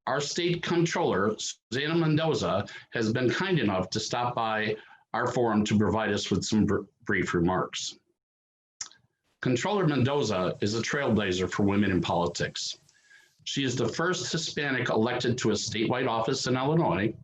our State Comptroller Susana Mendoza has been kind enough to stop by our forum to provide us with some brief remarks. Comptroller Mendoza is a trailblazer for women in politics. She is the first Hispanic elected to a statewide office in Illinois.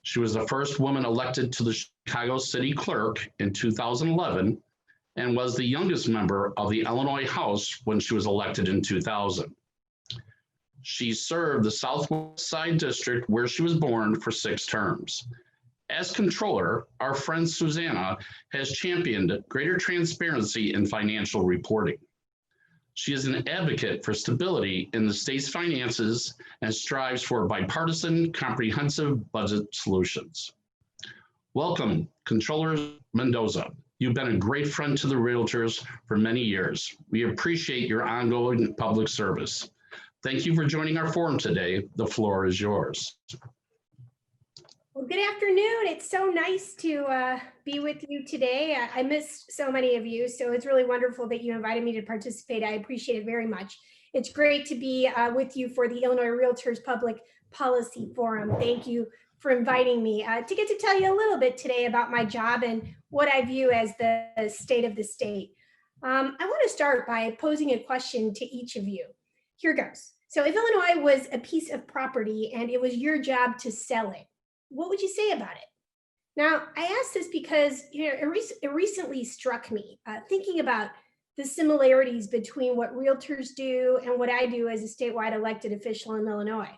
She was the first woman elected to the Chicago City Clerk in 2011 and was the youngest member of the Illinois House when she was elected in 2000. She served the Southwest Side District where she was born for 6 terms. As Comptroller, our friend Susana has championed greater transparency in financial reporting. She is an advocate for stability in the state's finances and strives for bipartisan, comprehensive budget solutions. Welcome, Comptroller Mendoza. You've been a great friend to the Realtors for many years. We appreciate your ongoing public service. Thank you for joining our forum today. The floor is yours. Well, good afternoon. It's so nice to be with you today. I missed so many of you, so it's really wonderful that you invited me to participate. I appreciate it very much. It's great to be with you for the Illinois Realtors Public Policy Forum. Thank you for inviting me to get to tell you a little bit today about my job and what I view as the state of the state. I want to start by posing a question to each of you. Here goes. So if Illinois was a piece of property and it was your job to sell it, what would you say about it? Now, I ask this because it recently struck me thinking about the similarities between what realtors do and what I do as a statewide elected official in Illinois.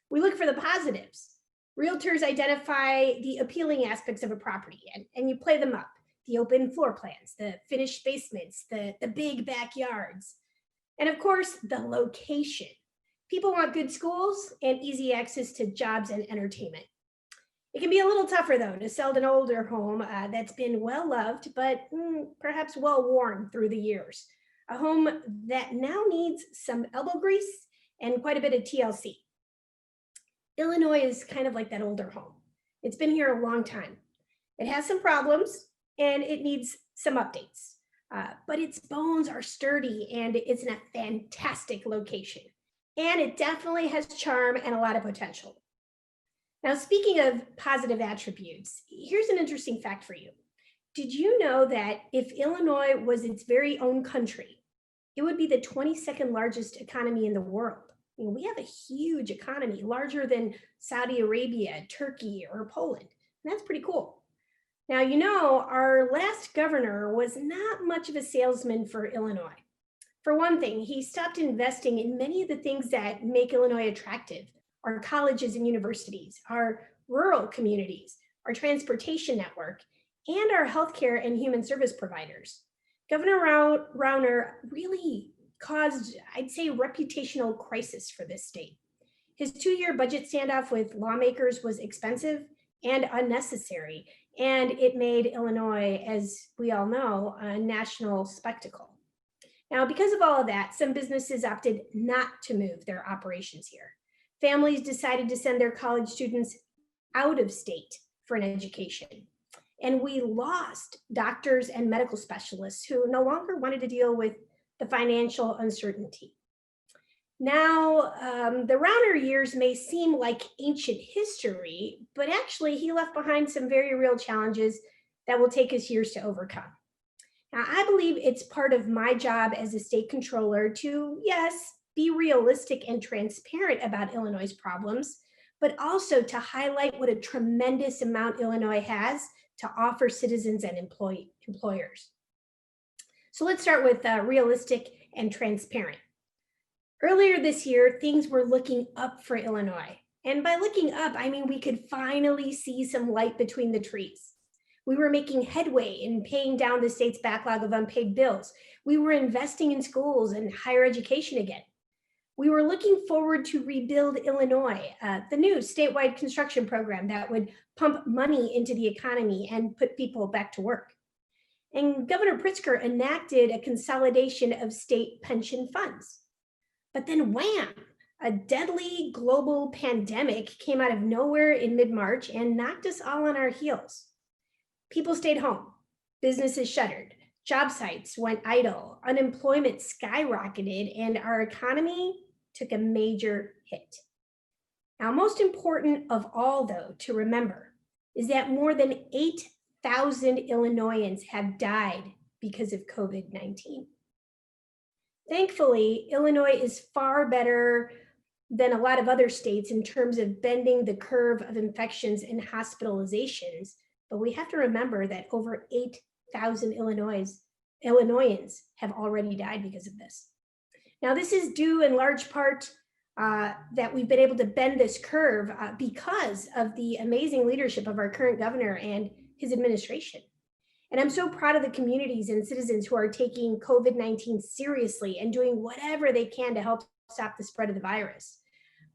We look for the positives. Realtors identify the appealing aspects of a property and you play them up. The open floor plans, the finished basements, the big backyards, and of course, the location. People want good schools and easy access to jobs and entertainment. It can be a little tougher, though, to sell an older home that's been well loved, but perhaps well worn through the years. A home that now needs some elbow grease and quite a bit of TLC. Illinois is kind of like that older home. It's been here a long time. It has some problems and it needs some updates, but its bones are sturdy and it's in a fantastic location. And it definitely has charm and a lot of potential. Now, speaking of positive attributes, here's an interesting fact for you. Did you know that if Illinois was its very own country, it would be the 22nd largest economy in the world? We have a huge economy, larger than Saudi Arabia, Turkey, or Poland. And that's pretty cool. Now, our last governor was not much of a salesman for Illinois. For one thing, he stopped investing in many of the things that make Illinois attractive. Our colleges and universities, our rural communities, our transportation network, and our healthcare and human service providers. Governor Rauner really caused, I'd say, reputational crisis for this state. His 2-year budget standoff with lawmakers was expensive and unnecessary, and it made Illinois, as we all know, a national spectacle. Now, because of all of that, some businesses opted not to move their operations here. Families decided to send their college students out of state for an education. And we lost doctors and medical specialists who no longer wanted to deal with the financial uncertainty. Now, the Rauner years may seem like ancient history, but actually he left behind some very real challenges that will take us years to overcome. Now, I believe it's part of my job as a state controller to, yes, be realistic and transparent about Illinois' problems, but also to highlight what a tremendous amount Illinois has to offer citizens and employers. So let's start with realistic and transparent. Earlier this year, things were looking up for Illinois. And by looking up, I mean we could finally see some light between the trees. We were making headway in paying down the state's backlog of unpaid bills. We were investing in schools and higher education again. We were looking forward to Rebuild Illinois, the new statewide construction program that would pump money into the economy and put people back to work. And Governor Pritzker enacted a consolidation of state pension funds. But then wham, a deadly global pandemic came out of nowhere in mid-March and knocked us all on our heels. People stayed home, businesses shuttered, job sites went idle, unemployment skyrocketed, and our economy took a major hit. Now, most important of all, though, to remember is that more than 8,000 Illinoisans have died because of COVID-19. Thankfully, Illinois is far better than a lot of other states in terms of bending the curve of infections and hospitalizations. But we have to remember that over 8,000 Illinoisans have already died because of this. Now, this is due in large part that we've been able to bend this curve because of the amazing leadership of our current governor and his administration. And I'm so proud of the communities and citizens who are taking COVID-19 seriously and doing whatever they can to help stop the spread of the virus.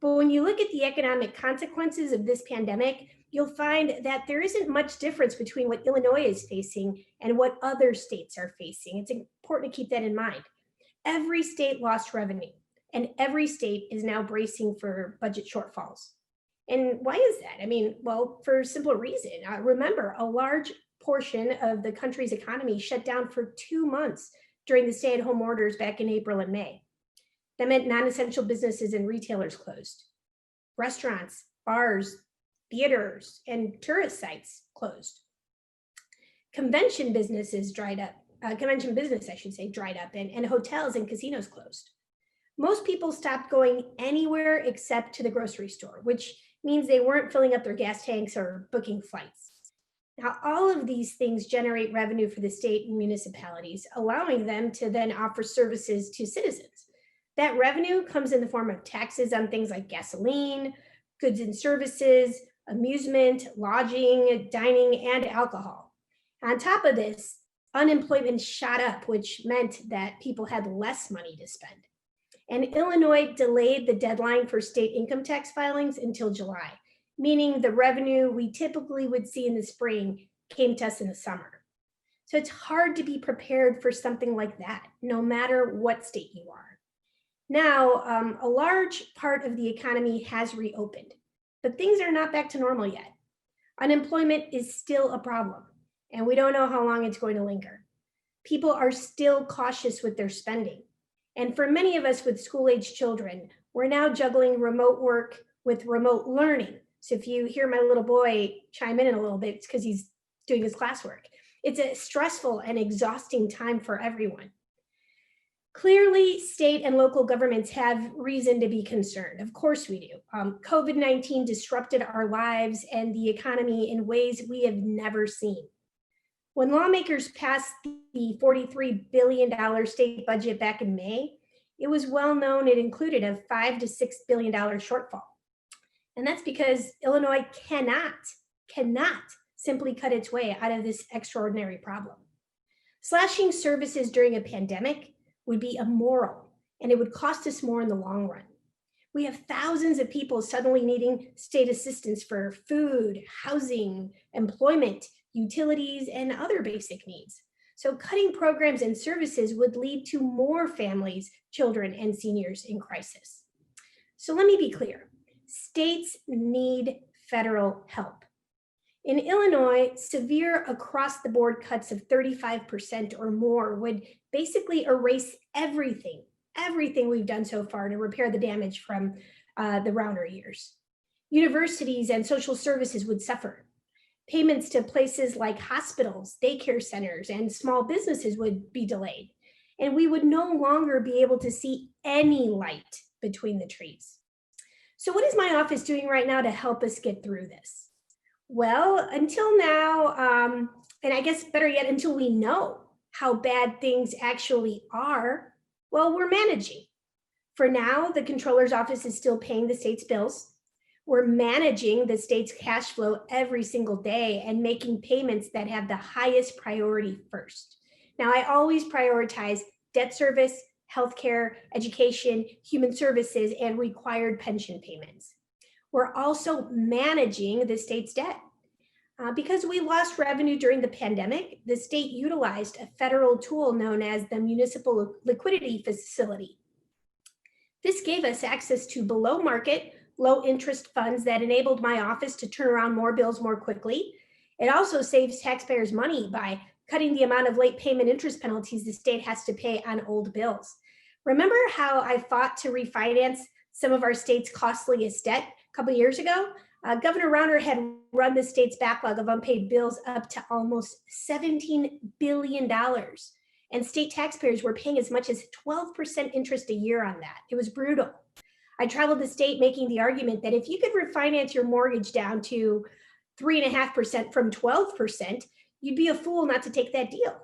But when you look at the economic consequences of this pandemic, you'll find that there isn't much difference between what Illinois is facing and what other states are facing. It's important to keep that in mind. Every state lost revenue, and every state is now bracing for budget shortfalls. And why is that? I mean, well, for a simple reason. Remember, a large portion of the country's economy shut down for 2 months during the stay-at-home orders back in April and May. That meant non-essential businesses and retailers closed. Restaurants, bars, theaters, and tourist sites closed. Convention business, I should say, dried up, and hotels and casinos closed. Most people stopped going anywhere except to the grocery store, which means they weren't filling up their gas tanks or booking flights. Now, all of these things generate revenue for the state and municipalities, allowing them to then offer services to citizens. That revenue comes in the form of taxes on things like gasoline, goods and services, amusement, lodging, dining, and alcohol. On top of this, unemployment shot up, which meant that people had less money to spend. And Illinois delayed the deadline for state income tax filings until July, meaning the revenue we typically would see in the spring came to us in the summer. So it's hard to be prepared for something like that, no matter what state you are. Now, a large part of the economy has reopened, but things are not back to normal yet. Unemployment is still a problem, and we don't know how long it's going to linger. People are still cautious with their spending. And for many of us with school-age children, we're now juggling remote work with remote learning. So if you hear my little boy chime in a little bit, it's because he's doing his classwork. It's a stressful and exhausting time for everyone. Clearly, state and local governments have reason to be concerned. Of course we do. COVID-19 disrupted our lives and the economy in ways we have never seen. When lawmakers passed the $43 billion state budget back in May, it was well known it included a $5 to $6 billion shortfall. And that's because Illinois cannot simply cut its way out of this extraordinary problem. Slashing services during a pandemic would be immoral, and it would cost us more in the long run. We have thousands of people suddenly needing state assistance for food, housing, employment, utilities, and other basic needs. So cutting programs and services would lead to more families, children, and seniors in crisis. So let me be clear. States need federal help. In Illinois, severe across-the-board cuts of 35% or more would basically erase everything we've done so far to repair the damage from the Rauner years. Universities and social services would suffer. Payments to places like hospitals, daycare centers, and small businesses would be delayed. And we would no longer be able to see any light between the trees. So what is my office doing right now to help us get through this? Well, until now, and I guess better yet, until we know how bad things actually are, well, we're managing. For now, the controller's office is still paying the state's bills. We're managing the state's cash flow every single day and making payments that have the highest priority first. Now, I always prioritize debt service, healthcare, education, human services, and required pension payments. We're also managing the state's debt. Because we lost revenue during the pandemic, the state utilized a federal tool known as the Municipal Liquidity Facility. This gave us access to below market, low interest funds that enabled my office to turn around more bills more quickly. It also saves taxpayers money by cutting the amount of late payment interest penalties the state has to pay on old bills. Remember how I fought to refinance some of our state's costliest debt couple of years ago, Governor Rauner had run the state's backlog of unpaid bills up to almost $17 billion. And state taxpayers were paying as much as 12% interest a year on that. It was brutal. I traveled the state making the argument that if you could refinance your mortgage down to 3.5% from 12%, you'd be a fool not to take that deal.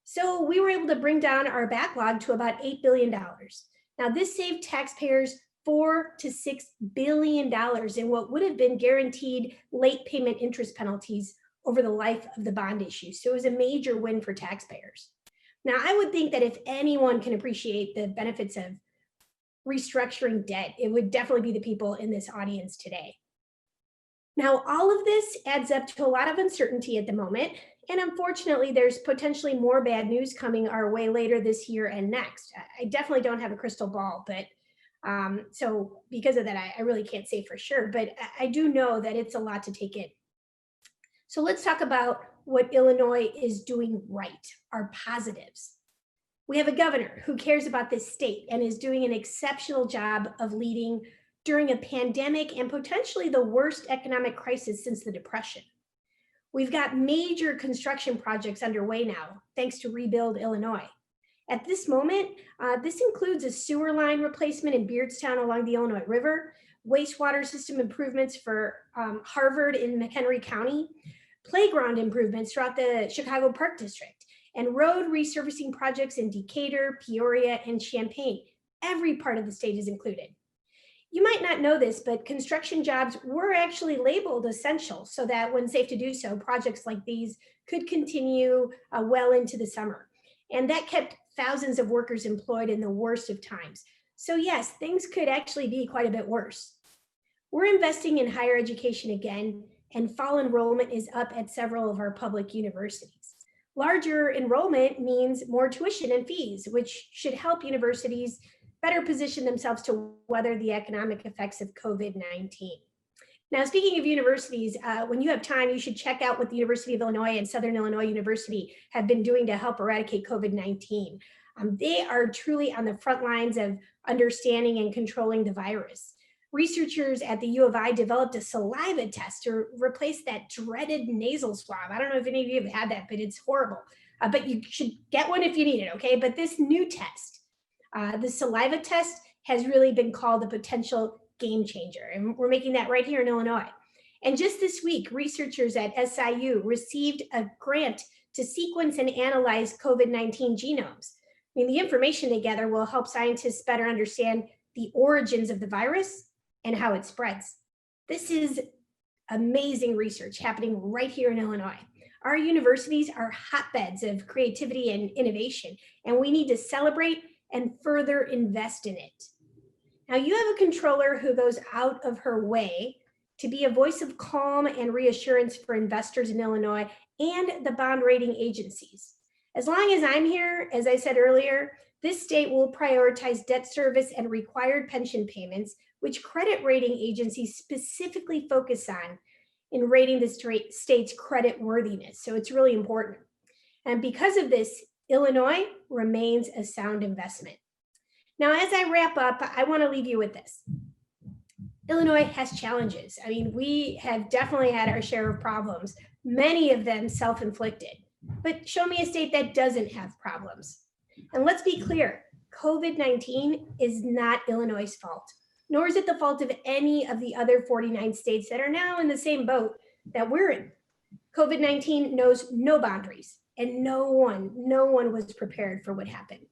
So we were able to bring down our backlog to about $8 billion. Now, this saved taxpayers $4 to $6 billion in what would have been guaranteed late payment interest penalties over the life of the bond issue. So it was a major win for taxpayers. Now, I would think that if anyone can appreciate the benefits of restructuring debt, it would definitely be the people in this audience today. Now, all of this adds up to a lot of uncertainty at the moment. And unfortunately, there's potentially more bad news coming our way later this year and next. I definitely don't have a crystal ball, but so because of that, I really can't say for sure, but I do know that it's a lot to take in. So let's talk about what Illinois is doing right, our positives. We have a governor who cares about this state and is doing an exceptional job of leading during a pandemic and potentially the worst economic crisis since the Depression. We've got major construction projects underway now, thanks to Rebuild Illinois. At this moment, this includes a sewer line replacement in Beardstown along the Illinois River, wastewater system improvements for Harvard in McHenry County, playground improvements throughout the Chicago Park District, and road resurfacing projects in Decatur, Peoria, and Champaign. Every part of the state is included. You might not know this, but construction jobs were actually labeled essential so that when safe to do so, projects like these could continue well into the summer. And that kept thousands of workers employed in the worst of times. So yes, things could actually be quite a bit worse. We're investing in higher education again, and fall enrollment is up at several of our public universities. Larger enrollment means more tuition and fees, which should help universities better position themselves to weather the economic effects of COVID-19. Now, speaking of universities, when you have time, you should check out what the University of Illinois and Southern Illinois University have been doing to help eradicate COVID-19. They are truly on the front lines of understanding and controlling the virus. Researchers at the U of I developed a saliva test to replace that dreaded nasal swab. I don't know if any of you have had that, but it's horrible. But you should get one if you need it, okay? But this new test, the saliva test, has really been called a potential game changer. And we're making that right here in Illinois. And just this week, researchers at SIU received a grant to sequence and analyze COVID-19 genomes. I mean, the information they gather will help scientists better understand the origins of the virus and how it spreads. This is amazing research happening right here in Illinois. Our universities are hotbeds of creativity and innovation, and we need to celebrate and further invest in it. Now, you have a controller who goes out of her way to be a voice of calm and reassurance for investors in Illinois and the bond rating agencies. As long as I'm here, as I said earlier, this state will prioritize debt service and required pension payments, which credit rating agencies specifically focus on in rating the state's credit worthiness. So it's really important. And because of this, Illinois remains a sound investment. Now, as I wrap up, I want to leave you with this. Illinois has challenges. I mean, we have definitely had our share of problems, many of them self-inflicted. But show me a state that doesn't have problems. And let's be clear, COVID-19 is not Illinois' fault, nor is it the fault of any of the other 49 states that are now in the same boat that we're in. COVID-19 knows no boundaries, and no one was prepared for what happened.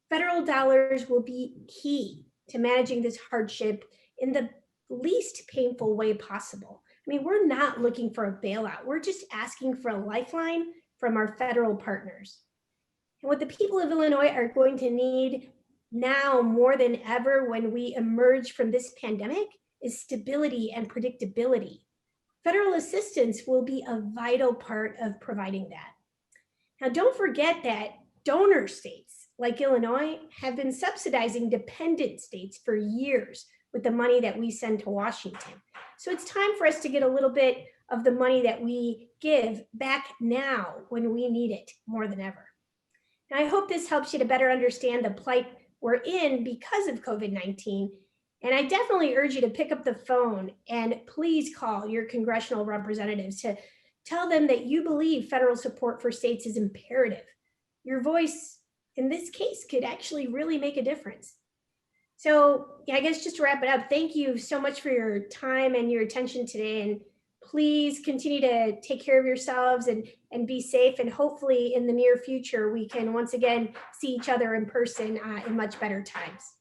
Federal dollars will be key to managing this hardship in the least painful way possible. I mean, we're not looking for a bailout. We're just asking for a lifeline from our federal partners. And what the people of Illinois are going to need now more than ever when we emerge from this pandemic is stability and predictability. Federal assistance will be a vital part of providing that. Now, don't forget that donor states like Illinois have been subsidizing dependent states for years with the money that we send to Washington. So it's time for us to get a little bit of the money that we give back now when we need it more than ever. And I hope this helps you to better understand the plight we're in because of COVID-19 And I definitely urge you to pick up the phone and please call your congressional representatives to tell them that you believe federal support for states is imperative. Your voice in this case could actually really make a difference. So yeah, I guess just to wrap it up, thank you so much for your time and your attention today. And please continue to take care of yourselves and be safe. And hopefully in the near future, we can once again see each other in person in much better times.